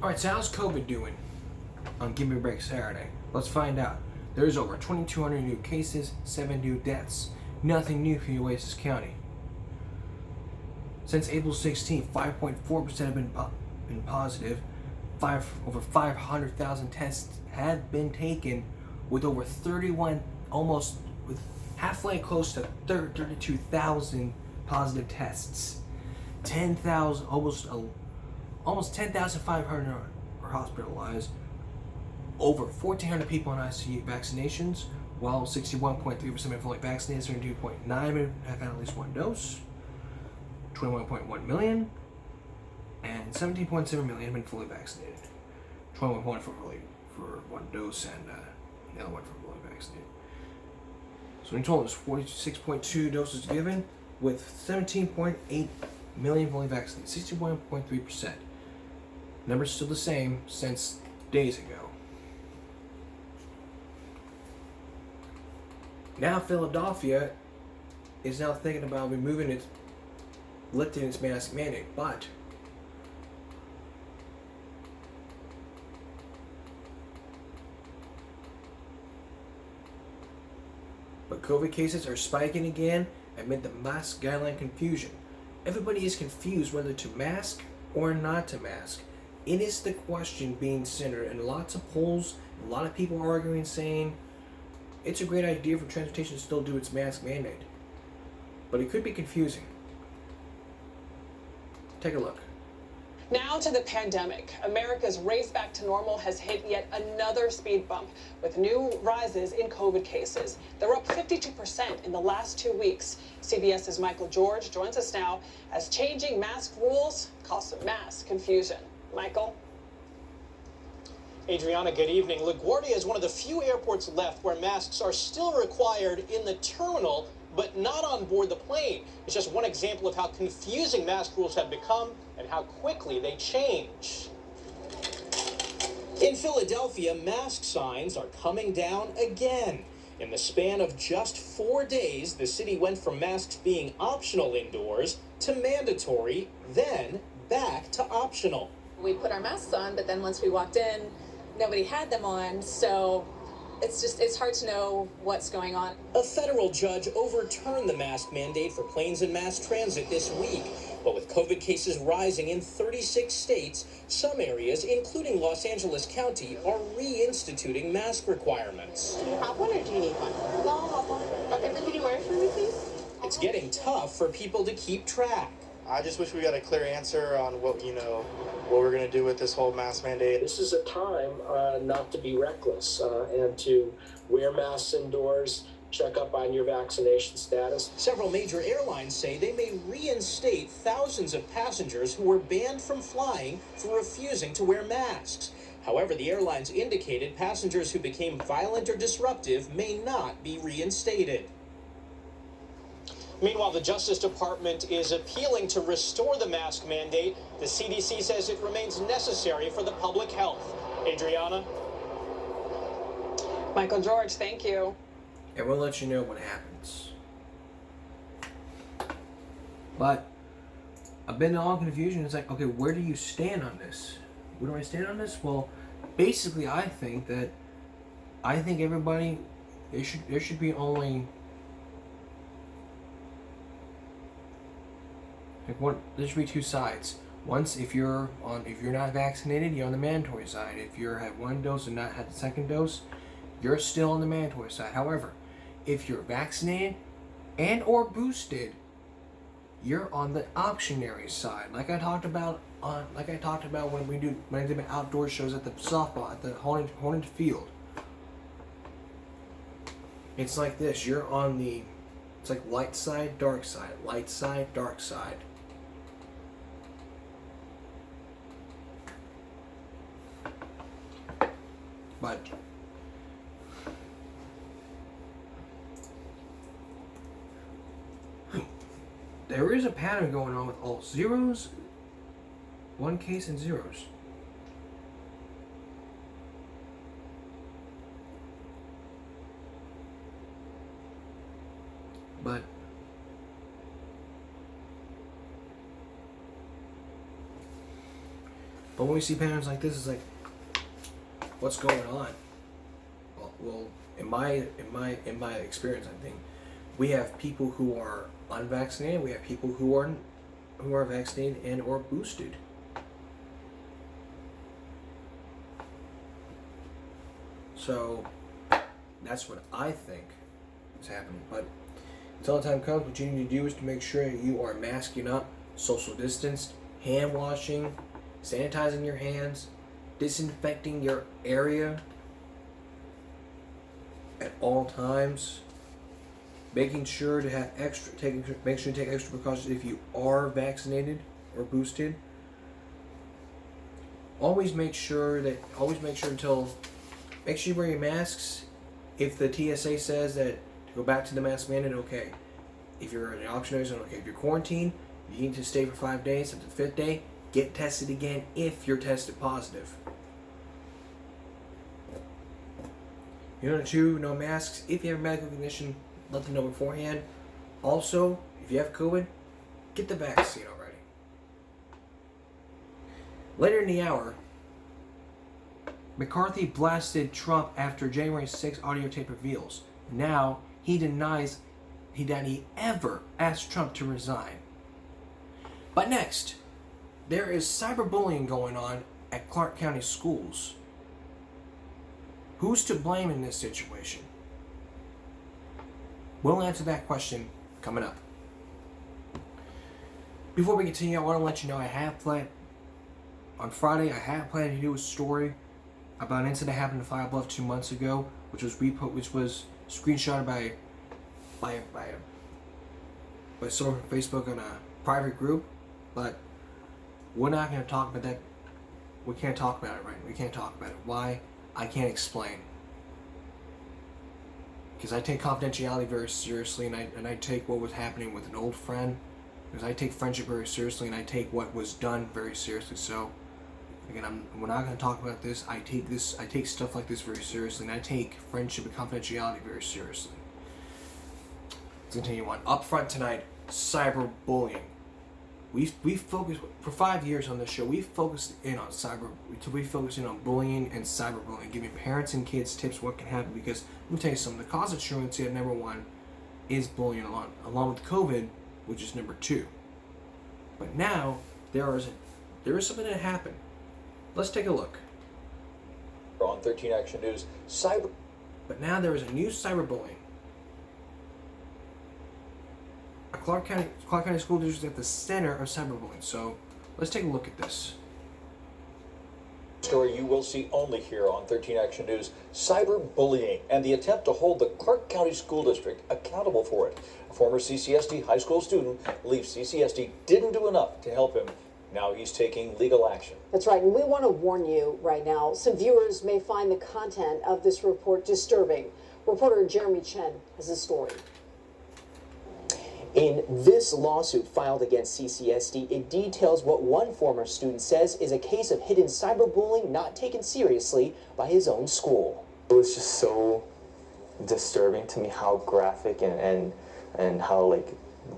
Alright, so how's COVID doing on Give Me a Break Saturday? Let's find out. There's over 2,200 new cases, 7 new deaths. Nothing new for Oasis County. Since April 16th, 5.4% have been positive. Over 500,000 tests have been taken, with over 31, with halfway close to 32,000 positive tests. 10,000, almost 10,500 are hospitalized. Over 1,400 people on ICU vaccinations, while 61.3% been fully vaccinated, 72.9% have had at least one dose, 21.1 million, and 17.7 million have been fully vaccinated. 21.1 for one dose, and the other one for fully vaccinated. So in total, there's 46.2 doses given, with 17.8 million fully vaccinated, 61.3%. Numbers still the same since days ago. Now Philadelphia is now thinking about lifting its mask mandate, but COVID cases are spiking again amid the mask guideline confusion. Everybody is confused whether to mask or not to mask. It is the question being centered, and lots of polls, a lot of people arguing, saying it's a great idea for transportation to still do its mask mandate. But it could be confusing. Take a look. Now to the pandemic. America's race back to normal has hit yet another speed bump with new rises in COVID cases. They're up 52% in the last 2 weeks. CBS's Michael George joins us now as changing mask rules cause some mass confusion. Michael? Adriana, good evening. LaGuardia is one of the few airports left where masks are still required in the terminal, but not on board the plane. It's just one example of how confusing mask rules have become and how quickly they change. In Philadelphia, mask signs are coming down again. In the span of just 4 days, the city went from masks being optional indoors to mandatory, then back to optional. We put our masks on, but then once we walked in, nobody had them on, so it's hard to know what's going on. A federal judge overturned the mask mandate for planes and mass transit this week. But with COVID cases rising in 36 states, some areas, including Los Angeles County, are reinstituting mask requirements. Do you have one or do you need one? No, I'll have one. Okay, but can you wear it for me, please? It's getting tough for people to keep track. I just wish we got a clear answer on what we're going to do with this whole mask mandate. This is a time not to be reckless and to wear masks indoors, check up on your vaccination status. Several major airlines say they may reinstate thousands of passengers who were banned from flying for refusing to wear masks. However, the airlines indicated passengers who became violent or disruptive may not be reinstated. Meanwhile, the Justice Department is appealing to restore the mask mandate. The CDC says it remains necessary for the public health. Adriana? Michael George, thank you. And we'll let you know what happens. But I've been in all confusion. It's like, okay, where do you stand on this? Where do I stand on this? Well, basically, I think everybody, there should be only there should be two sides. Once, if you're not vaccinated, you're on the mandatory side. If you had one dose and not had the second dose, you're still on the mandatory side. However, if you're vaccinated and or boosted, you're on the optionary side. Like I talked about when I did my outdoor shows at the softball at the Horned Field. It's like this. You're on it's like light side, dark side, light side, dark side. But there is a pattern going on with all zeros, one case and zeros. But But when we see patterns like this, it's like, what's going on? Well, in my experience, I think we have people who are unvaccinated. We have people who are vaccinated and or boosted. So that's what I think is happening. But until the time comes, what you need to do is to make sure you are masking up, social distanced, hand washing, sanitizing your hands, disinfecting your area at all times, making sure to have make sure to take extra precautions if you are vaccinated or boosted. Always make sure you wear your masks. If the TSA says that to go back to the mask mandate, okay. If you're in an optional zone, okay. If you're quarantined, you need to stay for 5 days. After the 5th day, get tested again if you're tested positive. Number 2, no masks. If you have a medical condition, let them know beforehand. Also, if you have COVID, get the vaccine already. Later in the hour, McCarthy blasted Trump after January 6 audio tape reveals. Now, he denies that he ever asked Trump to resign. But next, there is cyberbullying going on at Clark County schools. Who's to blame in this situation? We'll answer that question coming up. Before we continue, I want to let you know on Friday I have planned to do a story about an incident that happened in Five Bluff 2 months ago, which was screenshotted by someone from Facebook on a private group, but we're not going to talk about that. We can't talk about it, right? We can't talk about it. Why? I can't explain. Because I take confidentiality very seriously, and I take what was happening with an old friend. Because I take friendship very seriously, and I take what was done very seriously. So, again, we're not going to talk about this. I take stuff like this very seriously, and I take friendship and confidentiality very seriously. Let's continue on. Up front tonight, cyberbullying. We focused for 5 years on this show. We focused in on bullying and cyberbullying, giving parents and kids tips what can happen. Because let me tell you something: the cause of truancy at number 1 is bullying, along with COVID, which is number 2. But now there is something that happened. Let's take a look. On 13 Action News, But now there is a new cyberbullying. A Clark County School District is at the center of cyberbullying. So let's take a look at this. Story you will see only here on 13 Action News: cyberbullying and the attempt to hold the Clark County School District accountable for it. A former CCSD high school student believes CCSD didn't do enough to help him. Now he's taking legal action. That's right, and we want to warn you right now. Some viewers may find the content of this report disturbing. Reporter Jeremy Chen has a story. In this lawsuit filed against CCSD, it details what one former student says is a case of hidden cyberbullying not taken seriously by his own school. It was just so disturbing to me how graphic and how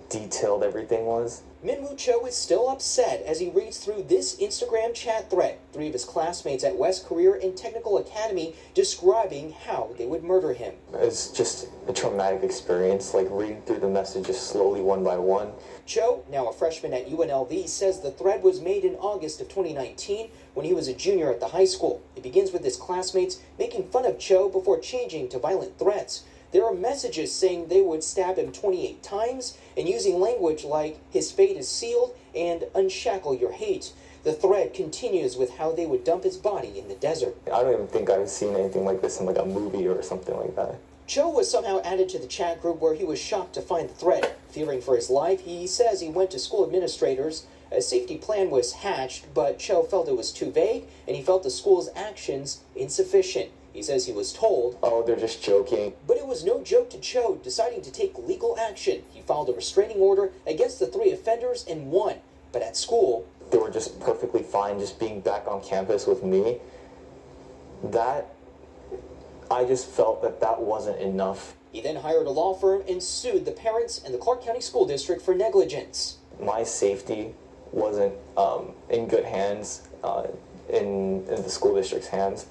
detailed everything was. Minwoo Cho is still upset as he reads through this Instagram chat thread. 3 of his classmates at West Career and Technical Academy describing how they would murder him. It's just a traumatic experience, reading through the messages slowly one by one. Cho, now a freshman at UNLV, says the thread was made in August of 2019 when he was a junior at the high school. It begins with his classmates making fun of Cho before changing to violent threats. There are messages saying they would stab him 28 times and using language like his fate is sealed and unshackle your hate. The thread continues with how they would dump his body in the desert. I don't even think I've seen anything like this in a movie or something like that. Cho was somehow added to the chat group where he was shocked to find the thread. Fearing for his life, he says he went to school administrators. A safety plan was hatched, but Cho felt it was too vague and he felt the school's actions insufficient. He says he was told, "Oh, they're just joking." But it was no joke to Cho, deciding to take legal action. He filed a restraining order against the 3 offenders and won. But at school, they were just perfectly fine just being back on campus with me. I just felt that wasn't enough. He then hired a law firm and sued the parents and the Clark County School District for negligence. My safety wasn't in good hands. in the school district's hands.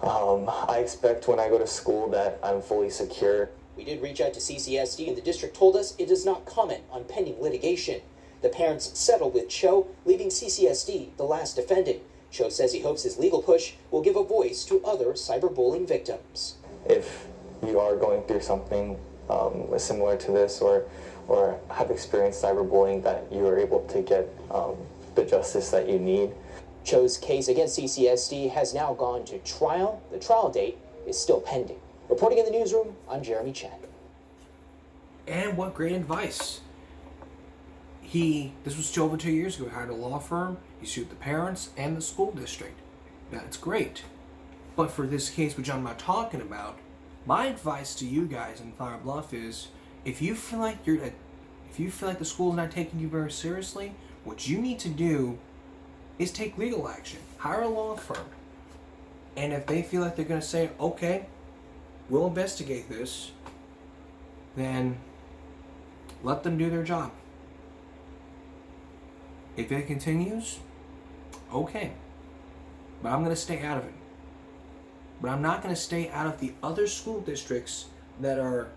I expect when I go to school that I'm fully secure. We did reach out to CCSD, and the district told us it does not comment on pending litigation. The parents settled with Cho, leaving CCSD the last defendant. Cho says he hopes his legal push will give a voice to other cyberbullying victims. If you are going through something similar to this, or have experienced cyberbullying, that you are able to get the justice that you need. Cho's case against CCSD has now gone to trial. The trial date is still pending. Reporting in the newsroom, I'm Jeremy Chen. And what great advice. This was over 2 years ago. He hired a law firm. He sued the parents and the school district. That's great. But for this case, which I'm not talking about, my advice to you guys in Flower Bluff is, if you feel like the school's not taking you very seriously, what you need to do is take legal action. Hire a law firm. And if they feel like they're going to say, okay, we'll investigate this, then let them do their job. If it continues, okay. But I'm going to stay out of it. But I'm not going to stay out of the other school districts that are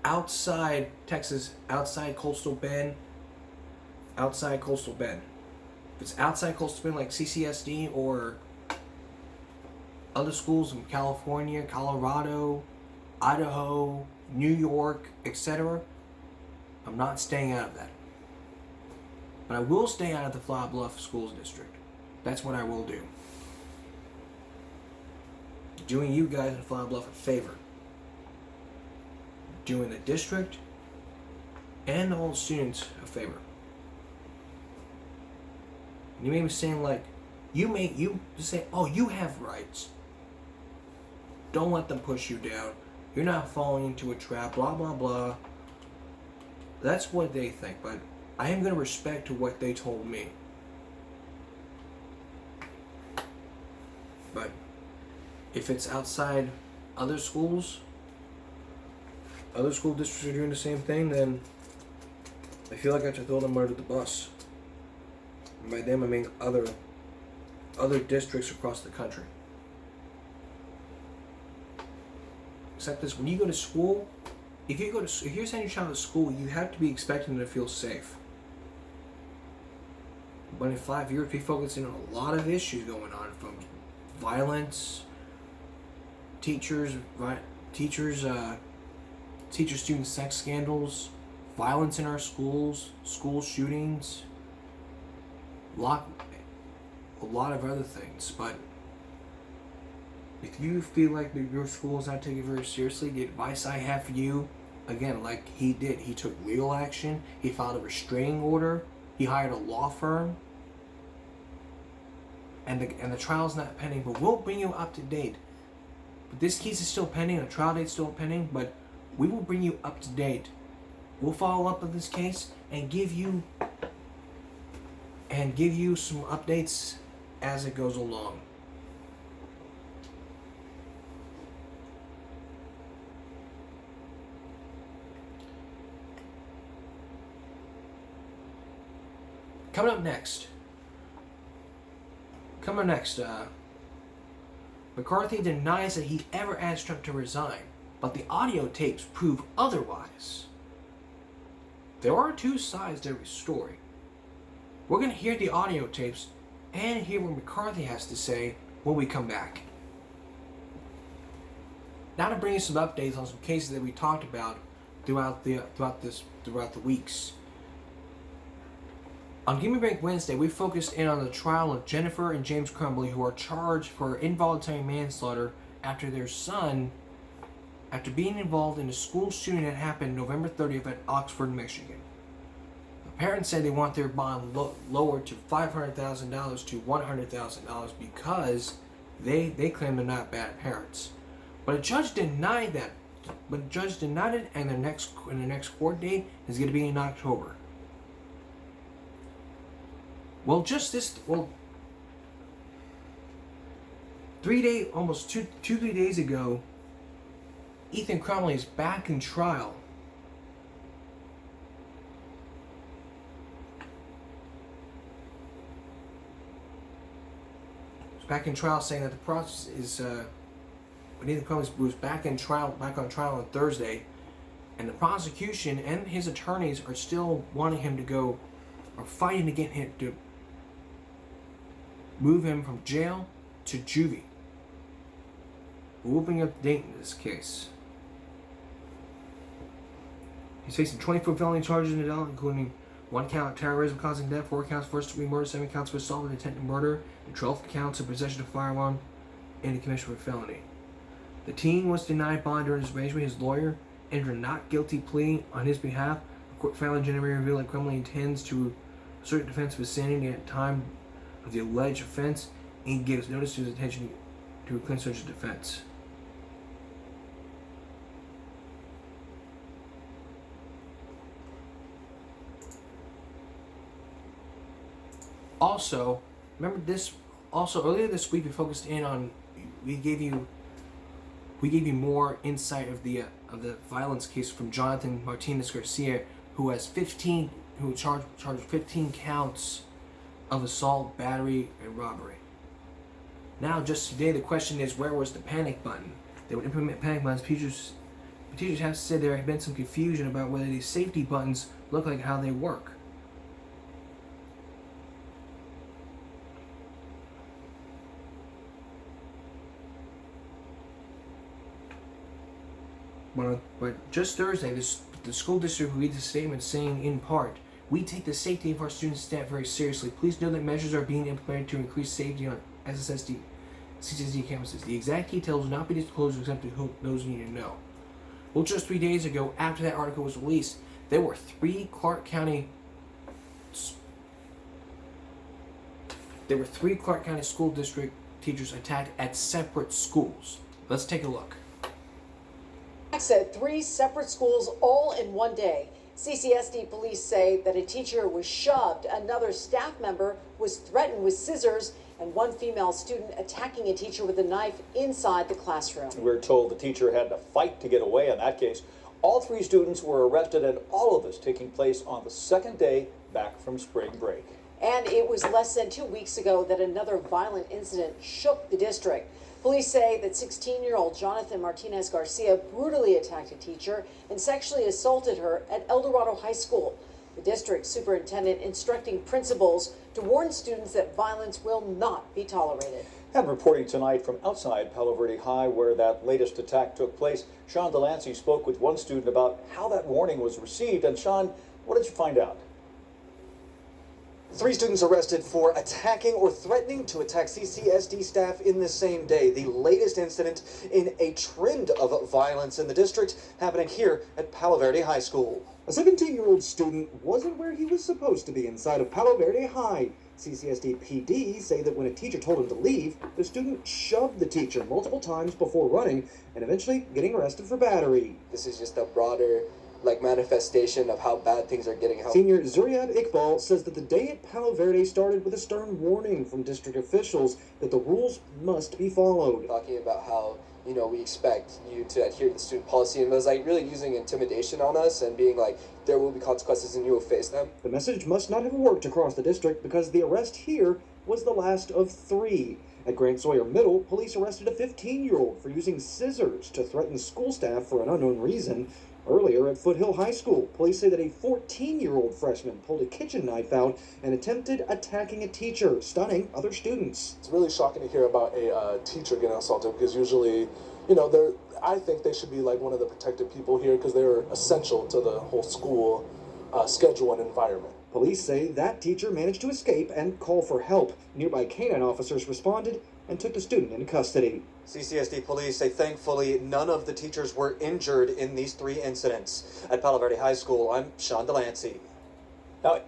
outside Texas, outside Coastal Bend. If it's outside Coastal Bend, like CCSD or other schools in California, Colorado, Idaho, New York, etc., I'm not staying out of that. But I will stay out of the Flower Bluff Schools District. That's what I will do. Doing you guys in Flower Bluff a favor. Doing the district and all the students a favor. You may be saying, like, you just say, oh, you have rights. Don't let them push you down. You're not falling into a trap, blah, blah, blah. That's what they think, but I am going to respect to what they told me. But if it's outside other schools, other school districts are doing the same thing, then I feel like I have to throw them under the bus. And by them, I mean other districts across the country. Except this, when you go to school, if you're sending your child to school, you have to be expecting them to feel safe. But in 5 years, we're focusing on a lot of issues going on, from violence, teacher-student sex scandals, violence in our schools, school shootings, a lot of other things. But if you feel like your school is not taking it very seriously, the advice I have for you, again, like he did, he took legal action, he filed a restraining order, he hired a law firm, and the trial's not pending, but we'll bring you up to date. But this case is still pending, the trial date's still pending, but we will bring you up to date. We'll follow up on this case and give you some updates as it goes along. Coming up next, McCarthy denies that he ever asked Trump to resign, but the audio tapes prove otherwise. There are two sides to every story. We're going to hear the audio tapes and hear what McCarthy has to say when we come back. Now to bring you some updates on some cases that we talked about throughout the weeks. On Give Me Break Wednesday, we focused in on the trial of Jennifer and James Crumbley, who are charged for involuntary manslaughter after their son, after being involved in a school shooting that happened November 30th at Oxford, Michigan. The parents said they want their bond lowered to $500,000 to $100,000 because they claim they're not bad parents. But a judge denied that. But the judge denied it, and the next court date is going to be in October. Well, almost 3 days ago, Ethan Crumbley is back in trial. back in trial, saying that the process is Nathan Cummings was back on trial on Thursday, and the prosecution and his attorneys are still wanting him to go, or fighting to get him to move him from jail to juvie. We're opening up the date in this case. He's facing 24 felony charges in Adele, including 1 count of terrorism causing death, 4 counts of first-degree murder, 7 counts of assault with intent to murder, and 12 counts of possession of a firearm and the commission of a felony. The teen was denied bond during his arraignment. His lawyer entered a not guilty plea on his behalf. A court filing in January revealed that Crumley intends to assert defense of insanity at the time of the alleged offense and gives notice to his intention to claim such a defense. Also, remember this. Also, earlier this week we focused in on. We gave you more insight of the violence case from Jonathan Martinez Garcia, who has charged 15 counts of assault, battery, and robbery. Now, just today, the question is, where was the panic button? They would implement panic buttons. Teachers have said there had been some confusion about whether these safety buttons look like how they work. But just Thursday, the school district released a statement saying, in part, "We take the safety of our students' staff very seriously. Please know that measures are being implemented to increase safety on CCSD campuses. The exact details will not be disclosed except to those who need to know." Well, just 3 days ago, after that article was released, there were 3 Clark County school district teachers attacked at separate schools. Let's take a look. Said 3 separate schools all in one day. CCSD police say that a teacher was shoved, another staff member was threatened with scissors, and 1 female student attacking a teacher with a knife inside the classroom. We're told the teacher had to fight to get away in that case. All 3 students were arrested, and all of this taking place on the 2nd day back from spring break. And it was less than 2 weeks ago that another violent incident shook the district. Police say that 16-year-old Jonathan Martinez Garcia brutally attacked a teacher and sexually assaulted her at El Dorado High School. The district superintendent instructing principals to warn students that violence will not be tolerated. And reporting tonight from outside Palo Verde High, where that latest attack took place, Sean Delancey spoke with one student about how that warning was received. And Sean, what did you find out? 3 students arrested for attacking or threatening to attack CCSD staff in the same day. The latest incident in a trend of violence in the district happening here at Palo Verde High School. A 17-year-old student wasn't where he was supposed to be inside of Palo Verde High. CCSD PD say that when a teacher told him to leave, the student shoved the teacher multiple times before running and eventually getting arrested for battery. This is just a broader manifestation of how bad things are getting. Senior Zuriab Iqbal says that the day at Palo Verde started with a stern warning from district officials that the rules must be followed. Talking about how, we expect you to adhere to the student policy, and it was really using intimidation on us and being like, there will be consequences and you will face them. The message must not have worked across the district because the arrest here was the last of 3. At Grant Sawyer Middle, police arrested a 15-year-old for using scissors to threaten school staff for an unknown reason. Earlier at Foothill High School, police say that a 14-year-old freshman pulled a kitchen knife out and attempted attacking a teacher, stunning other students. It's really shocking to hear about a teacher getting assaulted because usually, I think they should be one of the protected people here because they're essential to the whole school schedule and environment. Police say that teacher managed to escape and call for help. Nearby canine officers responded and took the student into custody. CCSD police say thankfully none of the teachers were injured in these 3 incidents. At Palo Verde High School, I'm Sean Delancey. Now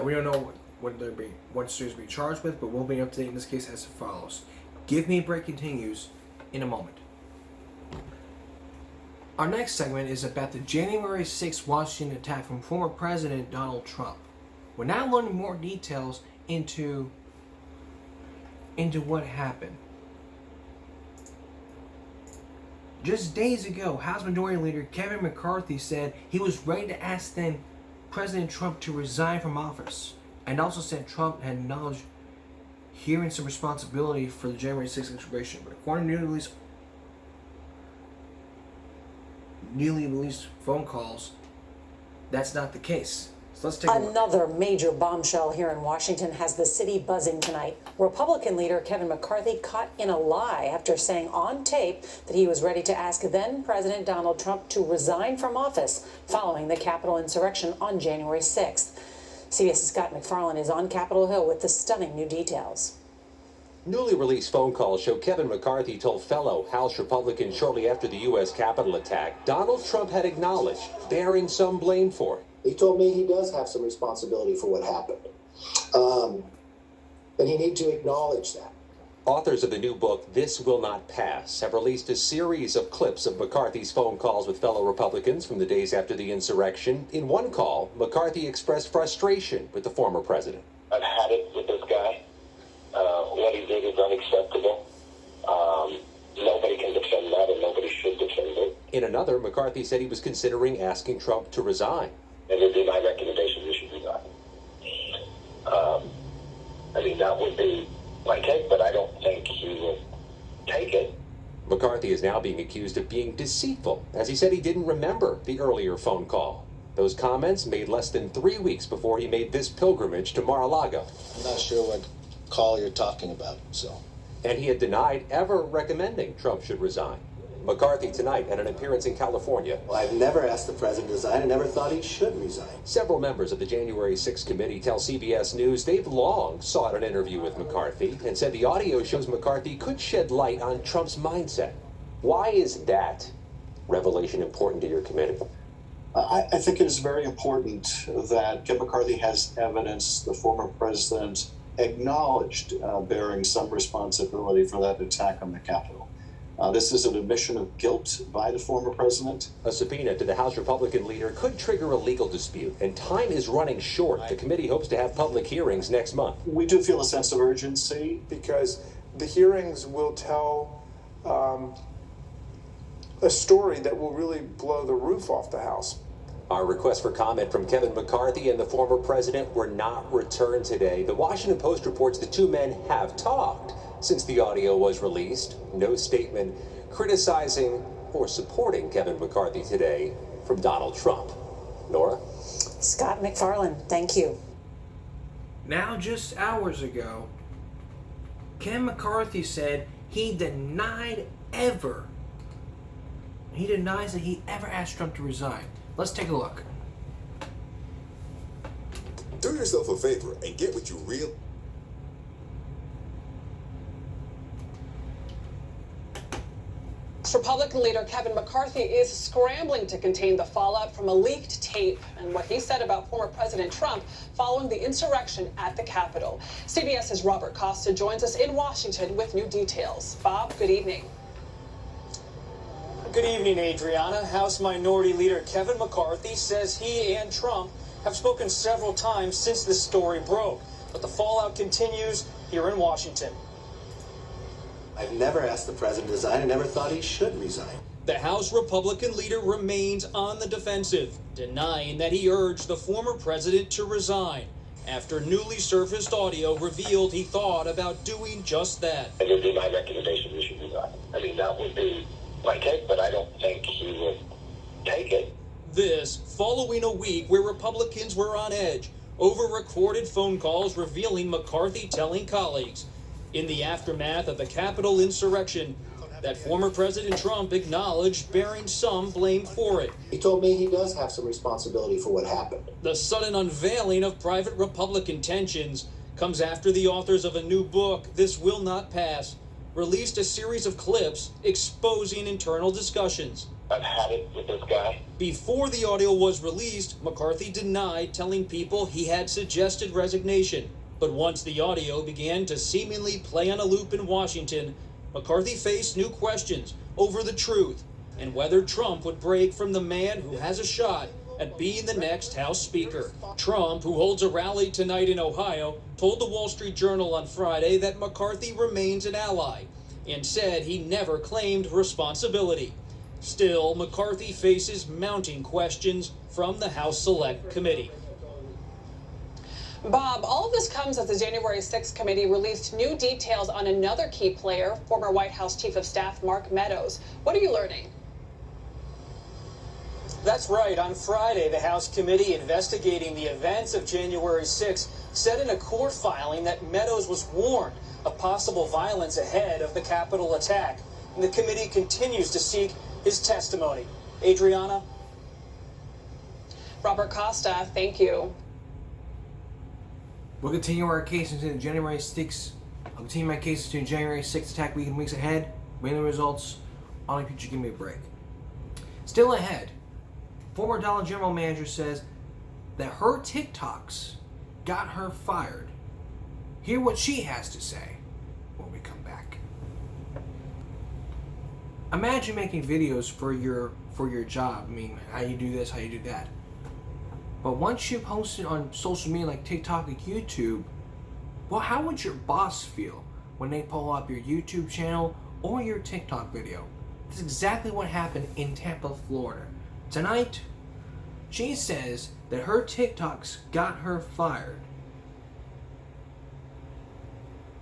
we don't know what students will be charged with, but we'll be up to date in this case as follows. Give Me a Break continues in a moment. Our next segment is about the January 6th Washington attack from former President Donald Trump. We're now learning more details into what happened. Just days ago, House Majority Leader Kevin McCarthy said he was ready to ask then President Trump to resign from office. and also said Trump had acknowledged hearing some responsibility for the January 6th insurrection. But according to newly released phone calls, that's not the case. So let's take a look. Another major bombshell here in Washington has the city buzzing tonight. Republican leader Kevin McCarthy caught in a lie after saying on tape that he was ready to ask then President Donald Trump to resign from office following the Capitol insurrection on January 6th. CBS's Scott McFarland is on Capitol Hill with the stunning new details. Newly released phone calls show Kevin McCarthy told fellow House Republicans shortly after the U.S. Capitol attack Donald Trump had acknowledged bearing some blame for it. He told me he does have some responsibility for what happened. And he needs to acknowledge that. Authors of the new book, This Will Not Pass, have released a series of clips of McCarthy's phone calls with fellow Republicans from the days after the insurrection. In one call, McCarthy expressed frustration with the former president. I've had it with this guy. What he did is unacceptable. Nobody can defend that, and nobody should defend it. In another, McCarthy said he was considering asking Trump to resign. It would be my recommendation you should resign. That would be my take, but I don't think he will take it. McCarthy is now being accused of being deceitful, as he said he didn't remember the earlier phone call. Those comments made less than 3 weeks before he made this pilgrimage to Mar-a-Lago. I'm not sure what call you're talking about, so. And he had denied ever recommending Trump should resign. McCarthy tonight at an appearance in California. Well, I've never asked the president to resign and never thought he should resign. Several members of the January 6th committee tell CBS News they've long sought an interview with McCarthy and said the audio shows McCarthy could shed light on Trump's mindset. Why is that revelation important to your committee? I think it is very important that Kevin McCarthy has evidence the former president acknowledged bearing some responsibility for that attack on the Capitol. This is an admission of guilt by the former president. A subpoena to the House Republican leader could trigger a legal dispute, and time is running short. The committee hopes to have public hearings next month. We do feel a sense of urgency because the hearings will tell a story that will really blow the roof off the House. Our requests for comment from Kevin McCarthy and the former president were not returned today. The Washington Post reports the two men have talked since the audio was released. No statement criticizing or supporting Kevin McCarthy today from Donald Trump. Nora? Scott McFarland, thank you. Now, just hours ago, Kevin McCarthy said he denies that he ever asked Trump to resign. Let's take a look. Do yourself a favor and get what you really... Republican leader Kevin McCarthy is scrambling to contain the fallout from a leaked tape and what he said about former President Trump following the insurrection at the Capitol. CBS's Robert Costa joins us in Washington with new details. Bob, good evening. Good evening, Adriana. House Minority Leader Kevin McCarthy says he and Trump have spoken several times since this story broke, but the fallout continues here in Washington. I've never asked the president to resign and never thought he should resign. The House Republican leader remains on the defensive, denying that he urged the former president to resign after newly surfaced audio revealed he thought about doing just that. It would be my recommendation you should resign. That would be my take, but I don't think he will take it. This following a week where Republicans were on edge over recorded phone calls revealing McCarthy telling colleagues in the aftermath of the Capitol insurrection that former President Trump acknowledged bearing some blame for it. He told me he does have some responsibility for what happened. The sudden unveiling of private Republican tensions comes after the authors of a new book, This Will Not Pass, released a series of clips exposing internal discussions. I've had it with this guy. Before the audio was released, McCarthy denied telling people he had suggested resignation. But once the audio began to seemingly play on a loop in Washington, McCarthy faced new questions over the truth and whether Trump would break from the man who has a shot at being the next House Speaker. Trump, who holds a rally tonight in Ohio, told the Wall Street Journal on Friday that McCarthy remains an ally and said he never claimed responsibility. Still, McCarthy faces mounting questions from the House Select Committee. Bob, all of this comes as the January 6th committee released new details on another key player, former White House Chief of Staff Mark Meadows. What are you learning? That's right. On Friday, the House committee investigating the events of January 6th said in a court filing that Meadows was warned of possible violence ahead of the Capitol attack. And the committee continues to seek his testimony. Adriana? Robert Costa, thank you. We'll continue our case into the January 6th. I'll continue my case to January 6th attack week and weeks ahead. Waiting the results. Only future, give me a break. Still ahead, former Dollar General manager says that her TikToks got her fired. Hear what she has to say when we come back. Imagine making videos for your job. I mean, how you do this, how you do that. But once you post it on social media like TikTok and YouTube, well, how would your boss feel when they pull up your YouTube channel or your TikTok video? That's exactly what happened in Tampa, Florida. Tonight, she says that her TikToks got her fired.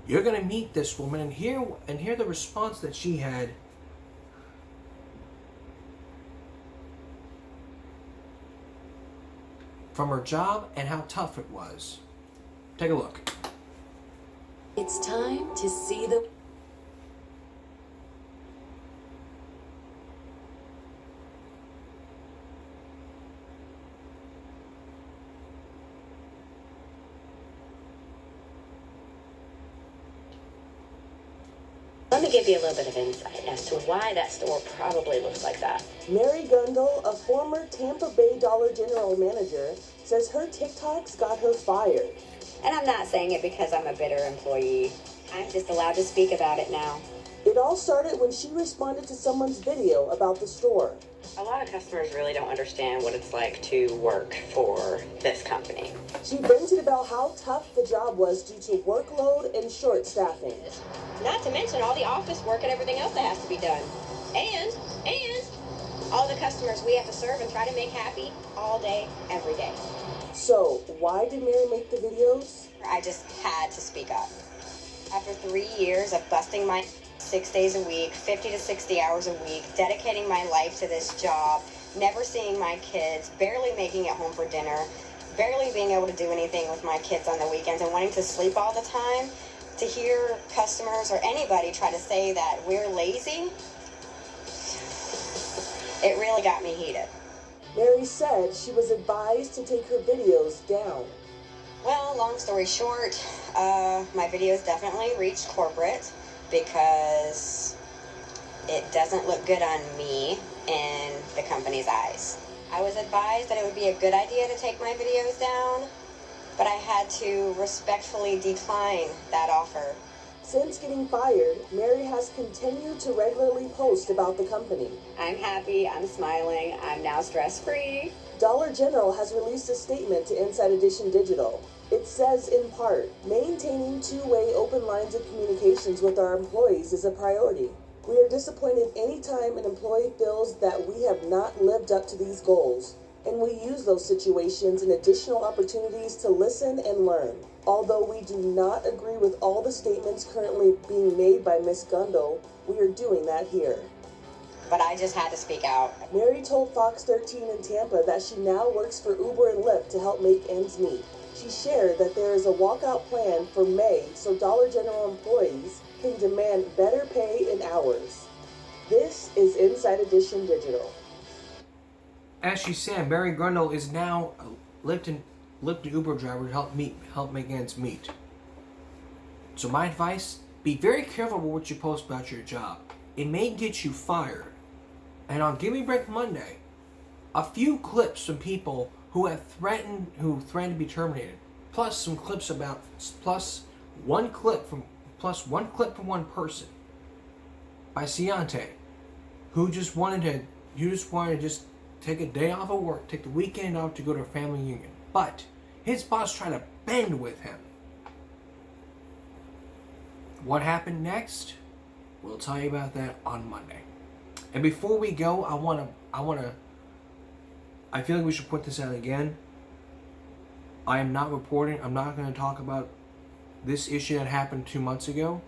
You're gonna meet this woman and hear the response that she had. From her job and how tough it was. Take a look. It's time to see the... Let me give you a little bit of insight as to why that store probably looks like that. Mary Gundel, a former Tampa Bay Dollar General manager, says her TikToks got her fired. And I'm not saying it because I'm a bitter employee. I'm just allowed to speak about it now. It all started when she responded to someone's video about the store. A lot of customers really don't understand what it's like to work for this company. She vented about how tough the job was due to workload and short staffing. Not to mention all the office work and everything else that has to be done. And all the customers we have to serve and try to make happy all day, every day. So, why did Mary make the videos? I just had to speak up. After 3 years of busting my 6 days a week, 50 to 60 hours a week, dedicating my life to this job, never seeing my kids, barely making it home for dinner, barely being able to do anything with my kids on the weekends, and wanting to sleep all the time, to hear customers or anybody try to say that we're lazy, it really got me heated. Mary said she was advised to take her videos down. Well, long story short, my videos definitely reached corporate because it doesn't look good on me in the company's eyes. I was advised that it would be a good idea to take my videos down, but I had to respectfully decline that offer. Since getting fired, Mary has continued to regularly post about the company. I'm happy, I'm smiling, I'm now stress-free. Dollar General has released a statement to Inside Edition Digital. It says, in part, maintaining two-way open lines of communications with our employees is a priority. We are disappointed anytime an employee feels that we have not lived up to these goals, and we use those situations and additional opportunities to listen and learn. Although we do not agree with all the statements currently being made by Ms. Gundel, we are doing that here. But I just had to speak out. Mary told Fox 13 in Tampa that she now works for Uber and Lyft to help make ends meet. She shared that there is a walkout plan for May so Dollar General employees can demand better pay and hours. This is Inside Edition Digital. As she said, Mary Grundle is now a Lyft and Uber driver to help make ends meet. So my advice, be very careful with what you post about your job. It may get you fired. And on Give Me Break Monday, a few clips from people who threatened to be terminated, plus some clips plus one clip from one person by Ciante, who just wanted to take a day off of work, take the weekend off to go to a family reunion. But his boss tried to bend with him. What happened next? We'll tell you about that on Monday. And before we go, I feel like we should put this out again. I am not reporting. I'm not going to talk about this issue that happened 2 months ago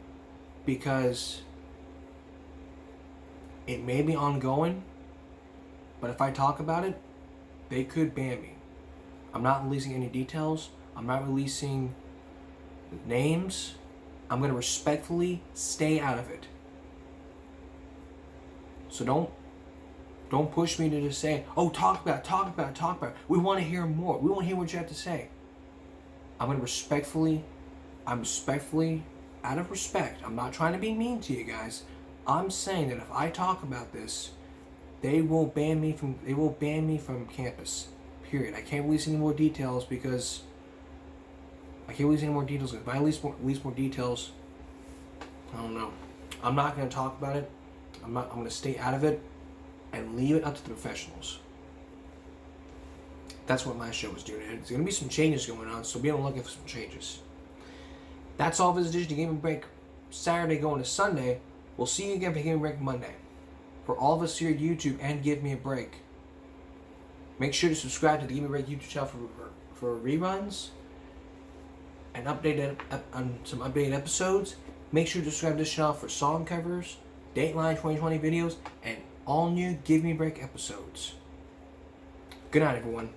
because it may be ongoing, but if I talk about it, they could ban me. I'm not releasing any details. I'm not releasing names. I'm going to respectfully stay out of it. So don't push me to just say, oh, talk about it. We want to hear more. We want to hear what you have to say. I'm respectfully, out of respect, I'm not trying to be mean to you guys. I'm saying that if I talk about this, they will ban me from campus. Period. I can't release any more details because if I release more details, I don't know. I'm not going to talk about it. I'm going to stay out of it and leave it up to the professionals. That's what my show is doing. There's going to be some changes going on, so be on the lookout for some changes. That's all for this edition of Give Me a Break Saturday going to Sunday. We'll see you again for Give Me a Break Monday. For all of us here at YouTube and Give Me a Break, make sure to subscribe to the Give Me a Break YouTube channel for reruns and some updated episodes. Make sure to subscribe to this channel for song covers, Dateline 2020 videos, and all new Give Me a Break episodes. Good night, everyone.